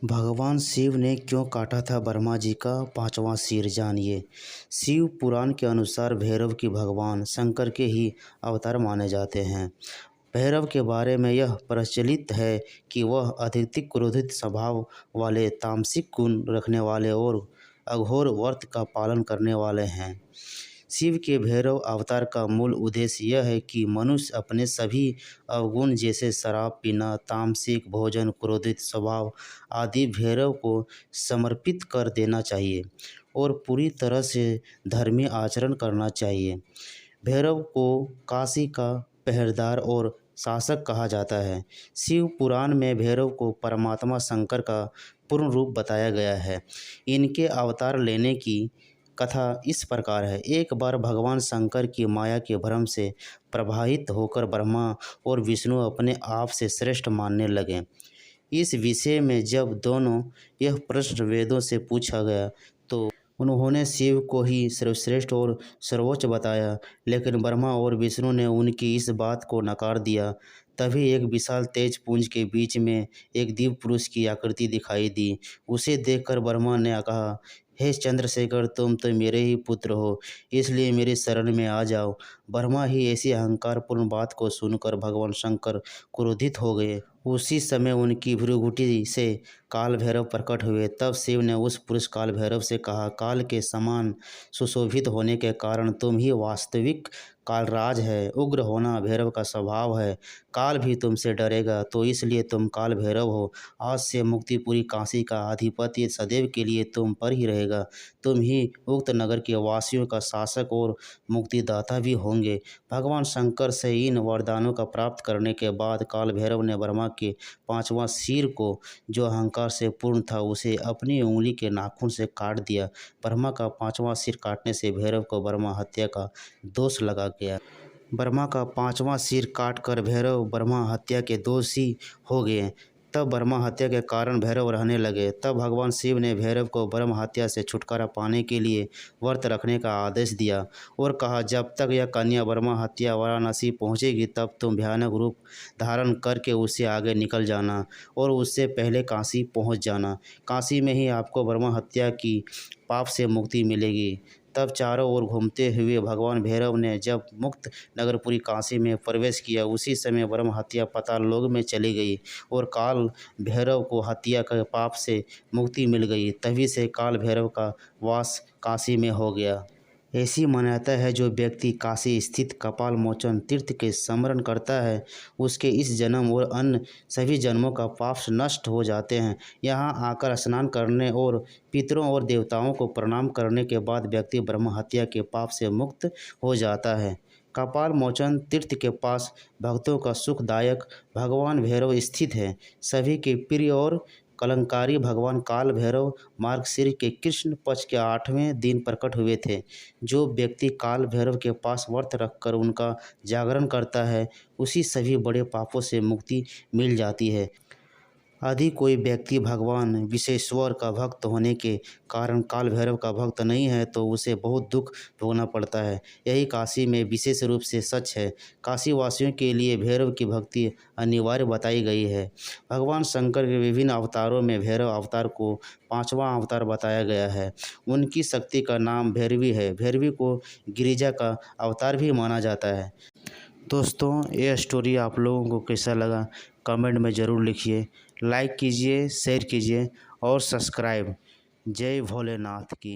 भगवान शिव ने क्यों काटा था ब्रह्मा जी का पांचवा सिर, जानिए। शिव पुराण के अनुसार भैरव की भगवान शंकर के ही अवतार माने जाते हैं। भैरव के बारे में यह प्रचलित है कि वह अत्यधिक क्रोधित स्वभाव वाले, तामसिक गुण रखने वाले और अघोर व्रत का पालन करने वाले हैं। शिव के भैरव अवतार का मूल उद्देश्य यह है कि मनुष्य अपने सभी अवगुण जैसे शराब पीना, तामसिक भोजन, क्रोधित स्वभाव आदि भैरव को समर्पित कर देना चाहिए और पूरी तरह से धर्मी आचरण करना चाहिए। भैरव को काशी का पहरेदार और शासक कहा जाता है। शिव पुराण में भैरव को परमात्मा शंकर का पूर्ण रूप बताया गया है। इनके अवतार लेने की कथा इस प्रकार है। एक बार भगवान शंकर की माया के भ्रम से प्रभावित होकर ब्रह्मा और विष्णु अपने आप से श्रेष्ठ मानने लगे। इस विषय में जब दोनों यह प्रश्न वेदों से पूछा गया तो उन्होंने शिव को ही सर्वश्रेष्ठ और सर्वोच्च बताया, लेकिन ब्रह्मा और विष्णु ने उनकी इस बात को नकार दिया। तभी एक विशाल तेज पुंज के बीच में एक दिव्य पुरुष की आकृति दिखाई दी। उसे देखकर ब्रह्मा ने कहा, हे चंद्रशेखर, तुम तो मेरे ही पुत्र हो, इसलिए मेरी शरण में आ जाओ। ब्रह्मा ही ऐसी अहंकारपूर्ण बात को सुनकर भगवान शंकर क्रोधित हो गए। उसी समय उनकी भ्रुकुटी से काल भैरव प्रकट हुए। तब शिव ने उस पुरुष काल भैरव से कहा, काल के समान सुशोभित होने के कारण तुम ही वास्तविक कालराज है। उग्र होना भैरव का स्वभाव है। काल भी तुमसे डरेगा, तो इसलिए तुम काल भैरव हो। आज से मुक्तिपुरी काशी का आधिपत्य सदैव के लिए तुम पर ही रहेगा। तुम ही उक्त नगर के वासियों का शासक और मुक्तिदाता भी होंगे। भगवान शंकर से इन वरदानों का प्राप्त करने के बाद काल भैरव ने ब्रह्मा के पांचवा सिर को, जो अहंकार से पूर्ण था, उसे अपनी उंगली के नाखून से काट दिया। ब्रह्मा का पांचवा सिर काटने से भैरव को ब्रह्मा हत्या का दोष लगा गया। ब्रह्मा का पांचवा सिर काटकर भैरव ब्रह्मा हत्या के दोषी हो गए। तब ब्रह्मा हत्या के कारण भैरव रहने लगे। तब भगवान शिव ने भैरव को ब्रह्म हत्या से छुटकारा पाने के लिए व्रत रखने का आदेश दिया और कहा, जब तक यह कन्या ब्रह्म हत्या वाराणसी पहुंचेगी तब तुम भयानक रूप धारण करके उससे आगे निकल जाना और उससे पहले काशी पहुंच जाना। काशी में ही आपको ब्रह्म हत्या की पाप से मुक्ति मिलेगी। तब चारों ओर घूमते हुए भगवान भैरव ने जब मुक्त नगरपुरी काशी में प्रवेश किया, उसी समय ब्रह्म हत्या पाताल लोक में चली गई और काल भैरव को हत्या के पाप से मुक्ति मिल गई। तभी से काल भैरव का वास काशी में हो गया। ऐसी मान्यता है, जो व्यक्ति काशी स्थित कपाल मोचन तीर्थ के स्मरण करता है, उसके इस जन्म और अन्य सभी जन्मों का पाप नष्ट हो जाते हैं। यहाँ आकर स्नान करने और पितरों और देवताओं को प्रणाम करने के बाद व्यक्ति ब्रह्म हत्या के पाप से मुक्त हो जाता है। कपाल मोचन तीर्थ के पास भक्तों का सुखदायक भगवान भैरव स्थित है। सभी के प्रिय और कलंकारी भगवान काल भैरव मार्गशीर्ष के कृष्ण पक्ष के 8वें दिन प्रकट हुए थे। जो व्यक्ति काल भैरव के पास व्रत रखकर उनका जागरण करता है, उसी सभी बड़े पापों से मुक्ति मिल जाती है। यदि कोई व्यक्ति भगवान विश्वेश्वर का भक्त होने के कारण काल भैरव का भक्त नहीं है तो उसे बहुत दुख भोगना पड़ता है। यही काशी में विशेष रूप से सच है। काशी वासियों के लिए भैरव की भक्ति अनिवार्य बताई गई है। भगवान शंकर के विभिन्न अवतारों में भैरव अवतार को पांचवा अवतार बताया गया है। उनकी शक्ति का नाम भैरवी है। भैरवी को गिरिजा का अवतार भी माना जाता है। दोस्तों, ये स्टोरी आप लोगों को कैसा लगा कमेंट में ज़रूर लिखिए। लाइक कीजिए, शेयर कीजिए और सब्सक्राइब। जय भोलेनाथ की।